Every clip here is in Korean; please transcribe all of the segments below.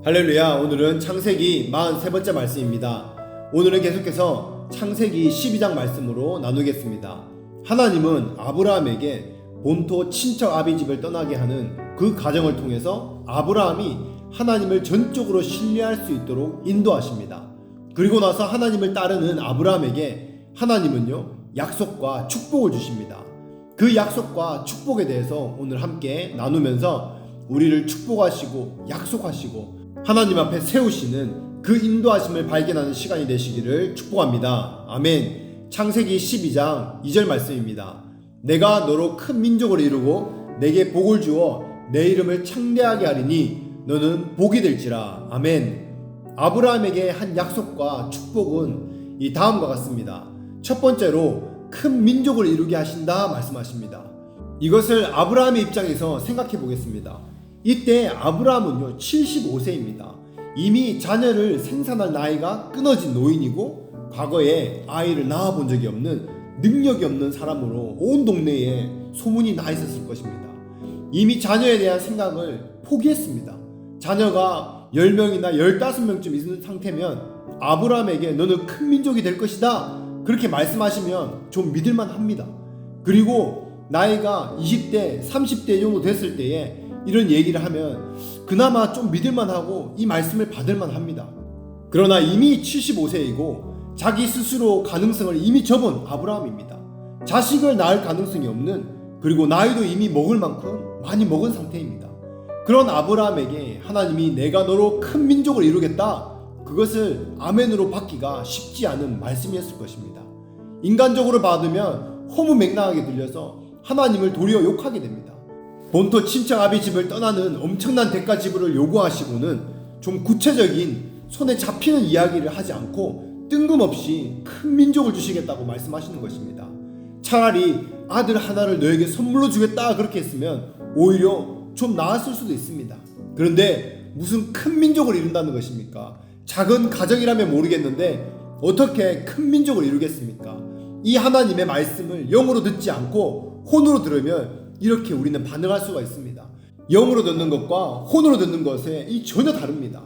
할렐루야. 오늘은 창세기 43번째 말씀입니다. 오늘은 계속해서 창세기 12장 말씀으로 나누겠습니다. 하나님은 아브라함에게 본토 친척 아비집을 떠나게 하는 그 과정을 통해서 아브라함이 하나님을 전적으로 신뢰할 수 있도록 인도하십니다. 그리고 나서 하나님을 따르는 아브라함에게 하나님은요, 약속과 축복을 주십니다. 그 약속과 축복에 대해서 오늘 함께 나누면서 우리를 축복하시고 약속하시고 하나님 앞에 세우시는 그 인도하심을 발견하는 시간이 되시기를 축복합니다. 아멘. 창세기 12장 2절 말씀입니다. 내가 너로 큰 민족을 이루고 내게 복을 주어 내 이름을 창대하게 하리니 너는 복이 될지라. 아멘. 아브라함에게 한 약속과 축복은 이 다음과 같습니다. 첫 번째로 큰 민족을 이루게 하신다 말씀하십니다. 이것을 아브라함의 입장에서 생각해 보겠습니다. 이때 아브라함은요 75세입니다. 이미 자녀를 생산할 나이가 끊어진 노인이고 과거에 아이를 낳아본 적이 없는 능력이 없는 사람으로 온 동네에 소문이 나 있었을 것입니다. 이미 자녀에 대한 생각을 포기했습니다. 자녀가 10명이나 15명쯤 있는 상태면 아브라함에게 너는 큰 민족이 될 것이다 그렇게 말씀하시면 좀 믿을만 합니다. 그리고 나이가 20대 30대 정도 됐을 때에 이런 얘기를 하면 그나마 좀 믿을만하고 이 말씀을 받을만 합니다. 그러나 이미 75세이고 자기 스스로 가능성을 이미 접은 아브라함입니다. 자식을 낳을 가능성이 없는, 그리고 나이도 이미 먹을 만큼 많이 먹은 상태입니다. 그런 아브라함에게 하나님이 내가 너로 큰 민족을 이루겠다, 그것을 아멘으로 받기가 쉽지 않은 말씀이었을 것입니다. 인간적으로 받으면 허무맹랑하게 들려서 하나님을 도리어 욕하게 됩니다. 본토 친척 아비집을 떠나는 엄청난 대가 지불을 요구하시고는 좀 구체적인 손에 잡히는 이야기를 하지 않고 뜬금없이 큰 민족을 주시겠다고 말씀하시는 것입니다. 차라리 아들 하나를 너에게 선물로 주겠다 그렇게 했으면 오히려 좀 나았을 수도 있습니다. 그런데 무슨 큰 민족을 이룬다는 것입니까? 작은 가정이라면 모르겠는데 어떻게 큰 민족을 이루겠습니까? 이 하나님의 말씀을 영으로 듣지 않고 혼으로 들으면 이렇게 우리는 반응할 수가 있습니다. 영으로 듣는 것과 혼으로 듣는 것에 전혀 다릅니다.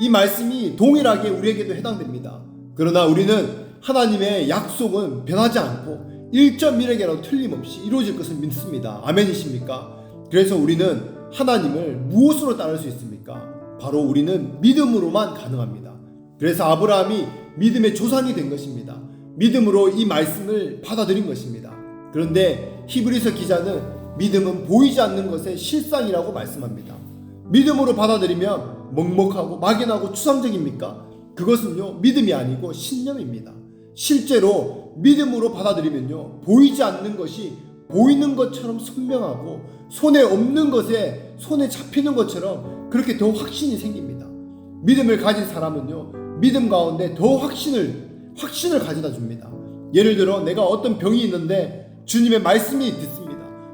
이 말씀이 동일하게 우리에게도 해당됩니다. 그러나 우리는 하나님의 약속은 변하지 않고 1.1에게라도 틀림없이 이루어질 것을 믿습니다. 아멘이십니까? 그래서 우리는 하나님을 무엇으로 따를 수 있습니까? 바로 우리는 믿음으로만 가능합니다. 그래서 아브라함이 믿음의 조상이 된 것입니다. 믿음으로 이 말씀을 받아들인 것입니다. 그런데 히브리서 기자는 믿음은 보이지 않는 것의 실상이라고 말씀합니다. 믿음으로 받아들이면 먹먹하고 막연하고 추상적입니까? 그것은요 믿음이 아니고 신념입니다. 실제로 믿음으로 받아들이면요 보이지 않는 것이 보이는 것처럼 선명하고 손에 없는 것에 손에 잡히는 것처럼 그렇게 더 확신이 생깁니다. 믿음을 가진 사람은요 믿음 가운데 더 확신을 가져다 줍니다. 예를 들어 내가 어떤 병이 있는데 주님의 말씀이 듣습니다.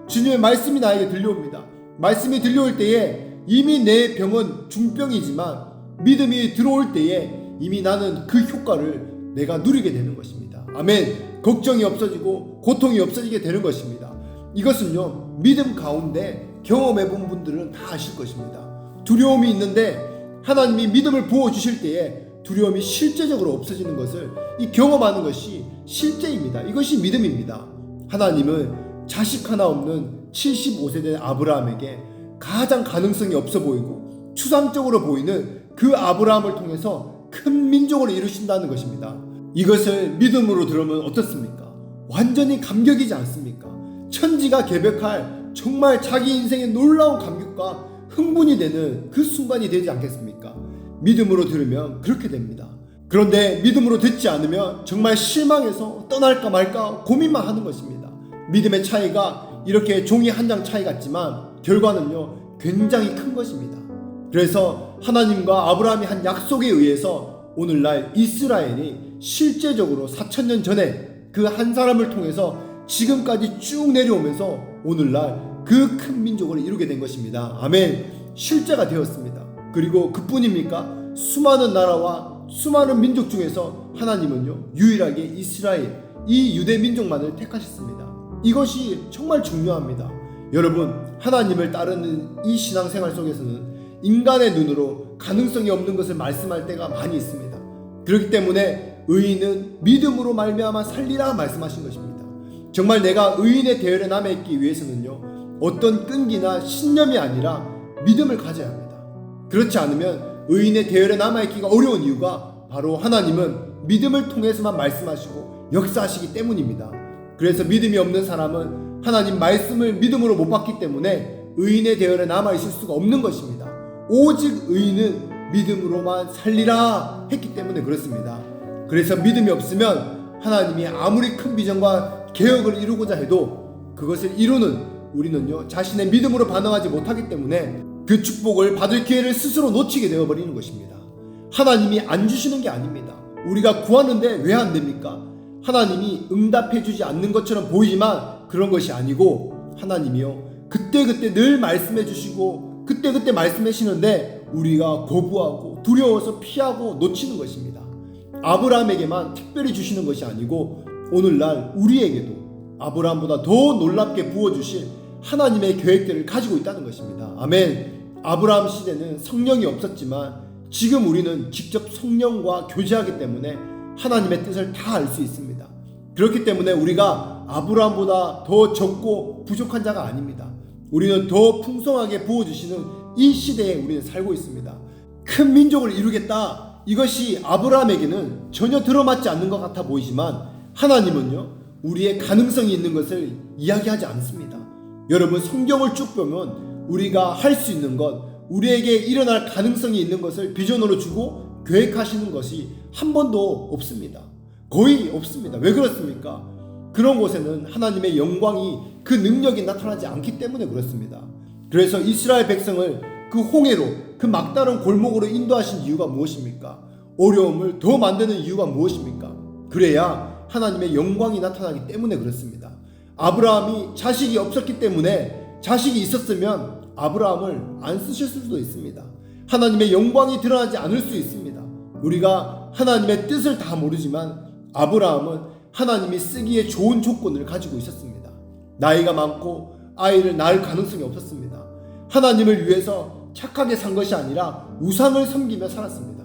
주님의 말씀이 나에게 들려옵니다. 말씀이 들려올 때에 이미 내 병은 중병이지만 믿음이 들어올 때에 이미 나는 그 효과를 내가 누리게 되는 것입니다. 아멘. 걱정이 없어지고 고통이 없어지게 되는 것입니다. 이것은요 믿음 가운데 경험해 본 분들은 다 아실 것입니다. 두려움이 있는데 하나님이 믿음을 부어주실 때에 두려움이 실제적으로 없어지는 것을 이 경험하는 것이 실제입니다. 이것이 믿음입니다. 하나님은 자식 하나 없는 75세 된 아브라함에게 가장 가능성이 없어 보이고 추상적으로 보이는 그 아브라함을 통해서 큰 민족을 이루신다는 것입니다. 이것을 믿음으로 들으면 어떻습니까? 완전히 감격이지 않습니까? 천지가 개벽할 정말 자기 인생의 놀라운 감격과 흥분이 되는 그 순간이 되지 않겠습니까? 믿음으로 들으면 그렇게 됩니다. 그런데 믿음으로 듣지 않으면 정말 실망해서 떠날까 말까 고민만 하는 것입니다. 믿음의 차이가 이렇게 종이 한 장 차이 같지만 결과는요 굉장히 큰 것입니다. 그래서 하나님과 아브라함이 한 약속에 의해서 오늘날 이스라엘이 실제적으로 4000년 전에 그 한 사람을 통해서 지금까지 쭉 내려오면서 오늘날 그 큰 민족을 이루게 된 것입니다. 아멘. 실제가 되었습니다. 그리고 그뿐입니까? 수많은 나라와 수많은 민족 중에서 하나님은요 유일하게 이스라엘, 이 유대 민족만을 택하셨습니다. 이것이 정말 중요합니다. 여러분, 하나님을 따르는 이 신앙생활 속에서는 인간의 눈으로 가능성이 없는 것을 말씀할 때가 많이 있습니다. 그렇기 때문에 의인은 믿음으로 말미암아 살리라 말씀하신 것입니다. 정말 내가 의인의 대열에 남아있기 위해서는요, 어떤 끈기나 신념이 아니라 믿음을 가져야 합니다. 그렇지 않으면 의인의 대열에 남아있기가 어려운 이유가 바로 하나님은 믿음을 통해서만 말씀하시고 역사하시기 때문입니다. 그래서 믿음이 없는 사람은 하나님 말씀을 믿음으로 못 받기 때문에 의인의 대열에 남아있을 수가 없는 것입니다. 오직 의인은 믿음으로만 살리라 했기 때문에 그렇습니다. 그래서 믿음이 없으면 하나님이 아무리 큰 비전과 개혁을 이루고자 해도 그것을 이루는 우리는요, 자신의 믿음으로 반응하지 못하기 때문에 그 축복을 받을 기회를 스스로 놓치게 되어버리는 것입니다. 하나님이 안 주시는 게 아닙니다. 우리가 구하는데 왜 안 됩니까? 하나님이 응답해 주지 않는 것처럼 보이지만 그런 것이 아니고, 하나님이요, 그때그때 늘 말씀해 주시고 그때그때 말씀해 주시는데 우리가 거부하고 두려워서 피하고 놓치는 것입니다. 아브라함에게만 특별히 주시는 것이 아니고 오늘날 우리에게도 아브라함보다 더 놀랍게 부어주실 하나님의 계획들을 가지고 있다는 것입니다. 아멘. 아브라함 시대는 성령이 없었지만 지금 우리는 직접 성령과 교제하기 때문에 하나님의 뜻을 다 알 수 있습니다. 그렇기 때문에 우리가 아브라함보다 더 적고 부족한 자가 아닙니다. 우리는 더 풍성하게 부어주시는 이 시대에 우리는 살고 있습니다. 큰 민족을 이루겠다, 이것이 아브라함에게는 전혀 들어맞지 않는 것 같아 보이지만 하나님은요, 우리의 가능성이 있는 것을 이야기하지 않습니다. 여러분, 성경을 쭉 보면 우리가 할 수 있는 것, 우리에게 일어날 가능성이 있는 것을 비전으로 주고 계획하시는 것이 한 번도 없습니다. 거의 없습니다. 왜 그렇습니까? 그런 곳에는 하나님의 영광이, 그 능력이 나타나지 않기 때문에 그렇습니다. 그래서 이스라엘 백성을 그 홍해로, 그 막다른 골목으로 인도하신 이유가 무엇입니까? 어려움을 더 만드는 이유가 무엇입니까? 그래야 하나님의 영광이 나타나기 때문에 그렇습니다. 아브라함이 자식이 없었기 때문에, 자식이 있었으면 아브라함을 안 쓰셨을 수도 있습니다. 하나님의 영광이 드러나지 않을 수 있습니다. 우리가 하나님의 뜻을 다 모르지만 아브라함은 하나님이 쓰기에 좋은 조건을 가지고 있었습니다. 나이가 많고 아이를 낳을 가능성이 없었습니다. 하나님을 위해서 착하게 산 것이 아니라 우상을 섬기며 살았습니다.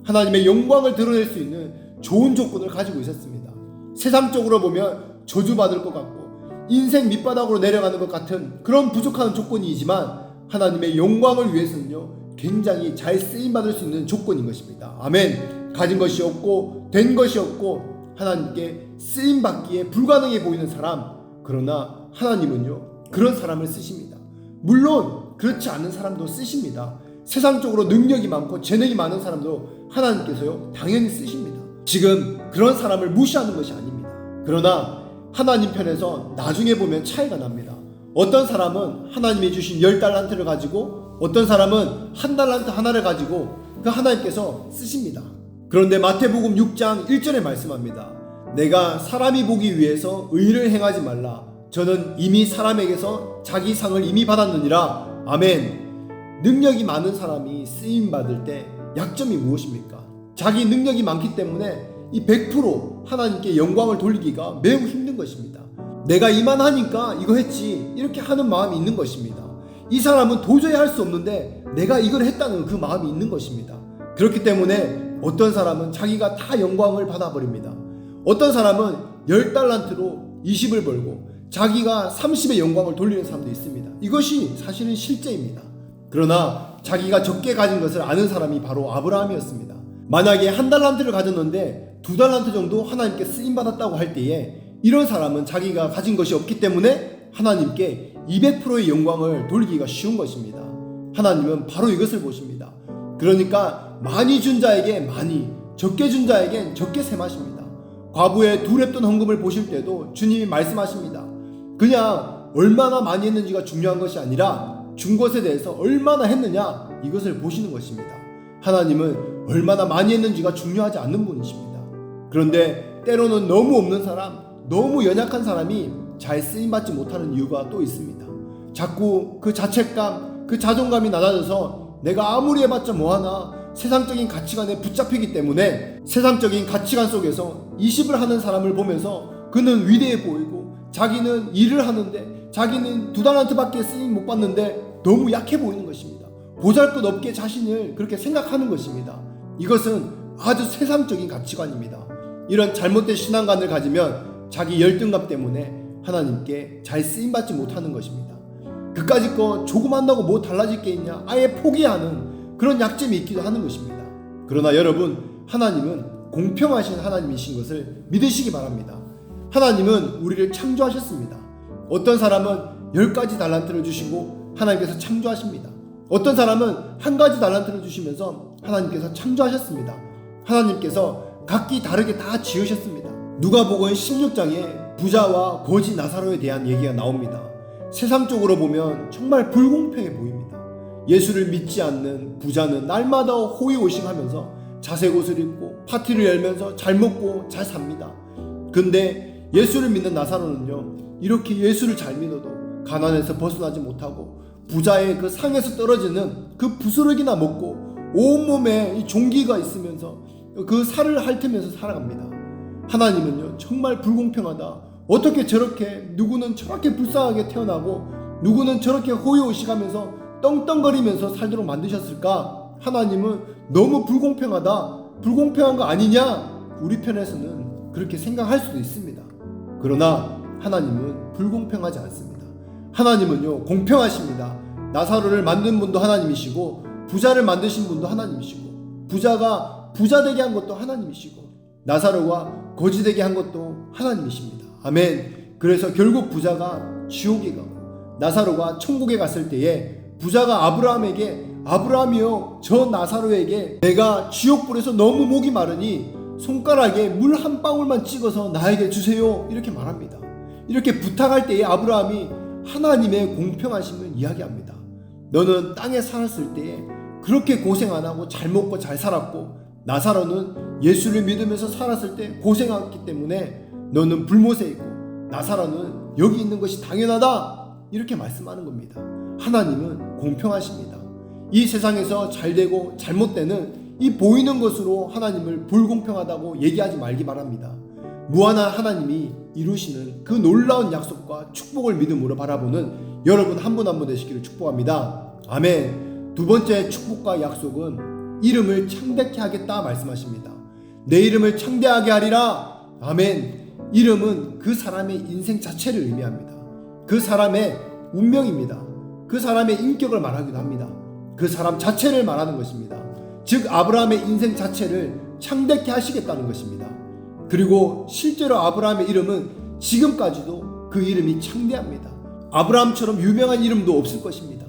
하나님의 영광을 드러낼 수 있는 좋은 조건을 가지고 있었습니다. 세상적으로 보면 저주받을 것 같고 인생 밑바닥으로 내려가는 것 같은 그런 부족한 조건이지만 하나님의 영광을 위해서는요, 굉장히 잘 쓰임받을 수 있는 조건인 것입니다. 아멘. 가진 것이 없고 된 것이 없고 하나님께 쓰임받기에 불가능해 보이는 사람, 그러나 하나님은요, 그런 사람을 쓰십니다. 물론 그렇지 않은 사람도 쓰십니다. 세상적으로 능력이 많고 재능이 많은 사람도 하나님께서요, 당연히 쓰십니다. 지금 그런 사람을 무시하는 것이 아닙니다. 그러나 하나님 편에서 나중에 보면 차이가 납니다. 어떤 사람은 하나님이 주신 10달란트를 가지고, 어떤 사람은 1달란트 하나를 가지고 그 하나님께서 쓰십니다. 그런데 마태복음 6장 1절에 말씀합니다. 내가 사람이 보기 위해서 의를 행하지 말라. 저는 이미 사람에게서 자기 상을 이미 받았느니라. 아멘. 능력이 많은 사람이 쓰임받을 때 약점이 무엇입니까? 자기 능력이 많기 때문에 이 100% 하나님께 영광을 돌리기가 매우 힘든 것입니다. 내가 이만하니까 이거 했지, 이렇게 하는 마음이 있는 것입니다. 이 사람은 도저히 할 수 없는데 내가 이걸 했다는 그 마음이 있는 것입니다. 그렇기 때문에 어떤 사람은 자기가 다 영광을 받아버립니다. 어떤 사람은 10달란트로 20을 벌고 자기가 30의 영광을 돌리는 사람도 있습니다. 이것이 사실은 실제입니다. 그러나 자기가 적게 가진 것을 아는 사람이 바로 아브라함이었습니다. 만약에 1달란트를 가졌는데 2달란트 정도 하나님께 쓰임받았다고 할 때에 이런 사람은 자기가 가진 것이 없기 때문에 하나님께 200%의 영광을 돌리기가 쉬운 것입니다. 하나님은 바로 이것을 보십니다. 그러니까 많이 준 자에게 많이, 적게 준 자에겐 적게 셈하십니다. 과부의 2랩돈 헌금을 보실 때도 주님이 말씀하십니다. 그냥 얼마나 많이 했는지가 중요한 것이 아니라 준 것에 대해서 얼마나 했느냐, 이것을 보시는 것입니다. 하나님은 얼마나 많이 했는지가 중요하지 않는 분이십니다. 그런데 때로는 너무 없는 사람, 너무 연약한 사람이 잘 쓰임받지 못하는 이유가 또 있습니다. 자꾸 그 자책감, 그 자존감이 낮아져서 내가 아무리 해봤자 뭐하나, 세상적인 가치관에 붙잡히기 때문에 세상적인 가치관 속에서 20을 하는 사람을 보면서 그는 위대해 보이고 자기는 일을 하는데 자기는 2달란트밖에 쓰임 못 받는데 너무 약해 보이는 것입니다. 보잘것없게 자신을 그렇게 생각하는 것입니다. 이것은 아주 세상적인 가치관입니다. 이런 잘못된 신앙관을 가지면 자기 열등감 때문에 하나님께 잘 쓰임받지 못하는 것입니다. 그까짓 거 조금 한다고 뭐 달라질 게 있냐, 아예 포기하는 그런 약점이 있기도 하는 것입니다. 그러나 여러분, 하나님은 공평하신 하나님이신 것을 믿으시기 바랍니다. 하나님은 우리를 창조하셨습니다. 어떤 사람은 10가지 달란트를 주시고 하나님께서 창조하십니다. 어떤 사람은 1가지 달란트를 주시면서 하나님께서 창조하셨습니다. 하나님께서 각기 다르게 다 지으셨습니다. 누가복음 16장에 부자와 거지 나사로에 대한 얘기가 나옵니다. 세상적으로 보면 정말 불공평해 보입니다. 예수를 믿지 않는 부자는 날마다 호의호식하면서 자색 옷을 입고 파티를 열면서 잘 먹고 잘 삽니다. 근데 예수를 믿는 나사로는요, 이렇게 예수를 잘 믿어도 가난에서 벗어나지 못하고 부자의 그 상에서 떨어지는 그 부스러기나 먹고 온몸에 이 종기가 있으면서 그 살을 핥으면서 살아갑니다. 하나님은요, 정말 불공평하다. 어떻게 저렇게, 누구는 저렇게 불쌍하게 태어나고 누구는 저렇게 호의호식하면서 떵떵거리면서 살도록 만드셨을까? 하나님은 너무 불공평하다, 불공평한 거 아니냐? 우리 편에서는 그렇게 생각할 수도 있습니다. 그러나 하나님은 불공평하지 않습니다. 하나님은요, 공평하십니다. 나사로를 만든 분도 하나님이시고 부자를 만드신 분도 하나님이시고 부자가 부자 되게 한 것도 하나님이시고 나사로가 거지 되게 한 것도 하나님이십니다. 아멘. 그래서 결국 부자가 지옥에 가고 나사로가 천국에 갔을 때에 부자가 아브라함에게, 아브라함이여, 저 나사로에게 내가 지옥불에서 너무 목이 마르니 손가락에 물 한 방울만 찍어서 나에게 주세요, 이렇게 말합니다. 이렇게 부탁할 때에 아브라함이 하나님의 공평하심을 이야기합니다. 너는 땅에 살았을 때에 그렇게 고생 안 하고 잘 먹고 잘 살았고 나사로는 예수를 믿으면서 살았을 때 고생했기 때문에 너는 불모세이고 나사로는 여기 있는 것이 당연하다, 이렇게 말씀하는 겁니다. 하나님은 공평하십니다. 이 세상에서 잘되고 잘못되는 이 보이는 것으로 하나님을 불공평하다고 얘기하지 말기 바랍니다. 무한한 하나님이 이루시는 그 놀라운 약속과 축복을 믿음으로 바라보는 여러분 한 분 한 분 되시기를 축복합니다. 아멘. 두 번째 축복과 약속은 이름을 창대케 하겠다 말씀하십니다. 내 이름을 창대하게 하리라. 아멘. 이름은 그 사람의 인생 자체를 의미합니다. 그 사람의 운명입니다. 그 사람의 인격을 말하기도 합니다. 그 사람 자체를 말하는 것입니다. 즉 아브라함의 인생 자체를 창대케 하시겠다는 것입니다. 그리고 실제로 아브라함의 이름은 지금까지도 그 이름이 창대합니다. 아브라함처럼 유명한 이름도 없을 것입니다.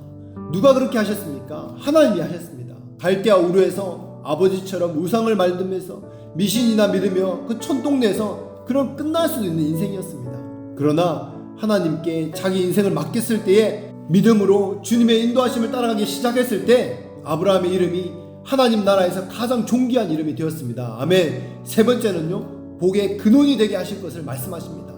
누가 그렇게 하셨습니까? 하나님이 하셨습니다. 갈대아 우르에서 아버지처럼 우상을 만들면서 미신이나 믿으며 그 촌동네에서 그런 끝날 수도 있는 인생이었습니다. 그러나 하나님께 자기 인생을 맡겼을 때에 믿음으로 주님의 인도하심을 따라가기 시작했을 때 아브라함의 이름이 하나님 나라에서 가장 존귀한 이름이 되었습니다. 아멘. 세 번째는요, 복의 근원이 되게 하실 것을 말씀하십니다.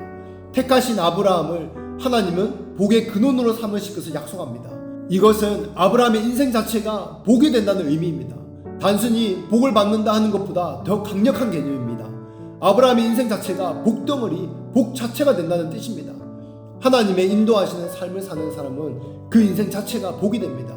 택하신 아브라함을 하나님은 복의 근원으로 삼으실 것을 약속합니다. 이것은 아브라함의 인생 자체가 복이 된다는 의미입니다. 단순히 복을 받는다 하는 것보다 더 강력한 개념입니다. 아브라함의 인생 자체가 복덩어리, 복 자체가 된다는 뜻입니다. 하나님의 인도하시는 삶을 사는 사람은 그 인생 자체가 복이 됩니다.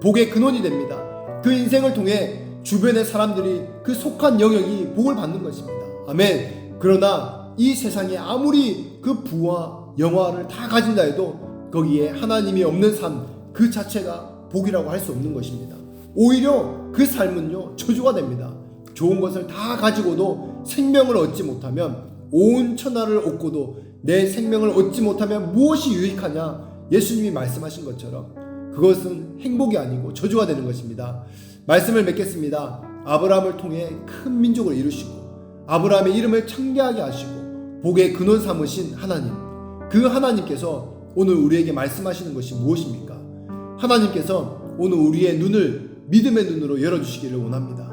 복의 근원이 됩니다. 그 인생을 통해 주변의 사람들이 그 속한 영역이 복을 받는 것입니다. 아멘. 그러나 이 세상에 아무리 그 부와 영화를 다 가진다 해도 거기에 하나님이 없는 삶 그 자체가 복이라고 할 수 없는 것입니다. 오히려 그 삶은요, 저주가 됩니다. 좋은 것을 다 가지고도 생명을 얻지 못하면, 온 천하를 얻고도 내 생명을 얻지 못하면 무엇이 유익하냐? 예수님이 말씀하신 것처럼 그것은 행복이 아니고 저주가 되는 것입니다. 말씀을 맺겠습니다. 아브라함을 통해 큰 민족을 이루시고 아브라함의 이름을 창대하게 하시고 복의 근원 삼으신 하나님, 그 하나님께서 오늘 우리에게 말씀하시는 것이 무엇입니까? 하나님께서 오늘 우리의 눈을 믿음의 눈으로 열어주시기를 원합니다.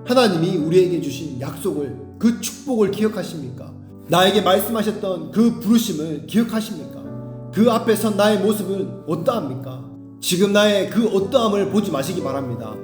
하나님이 우리에게 주신 약속을, 그 축복을 기억하십니까? 나에게 말씀하셨던 그 부르심을 기억하십니까? 그 앞에 선 나의 모습은 어떠합니까? 지금 나의 그 어떠함을 보지 마시기 바랍니다.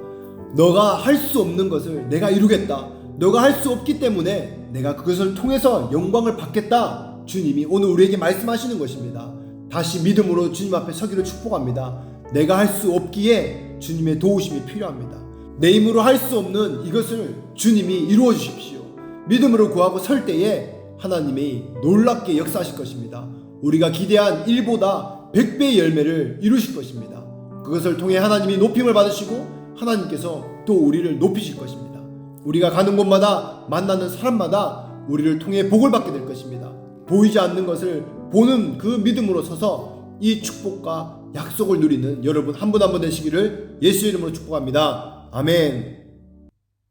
너가 할 수 없는 것을 내가 이루겠다. 너가 할 수 없기 때문에 내가 그것을 통해서 영광을 받겠다. 주님이 오늘 우리에게 말씀하시는 것입니다. 다시 믿음으로 주님 앞에 서기를 축복합니다. 내가 할 수 없기에 주님의 도우심이 필요합니다. 내 힘으로 할 수 없는 이것을 주님이 이루어 주십시오. 믿음으로 구하고 설 때에 하나님이 놀랍게 역사하실 것입니다. 우리가 기대한 1보다 100배의 열매를 이루실 것입니다. 그것을 통해 하나님이 높임을 받으시고 하나님께서 또 우리를 높이실 것입니다. 우리가 가는 곳마다 만나는 사람마다 우리를 통해 복을 받게 될 것입니다. 보이지 않는 것을 보는 그 믿음으로 서서 이 축복과 약속을 누리는 여러분 한 분 한 분 되시기를 예수의 이름으로 축복합니다. 아멘.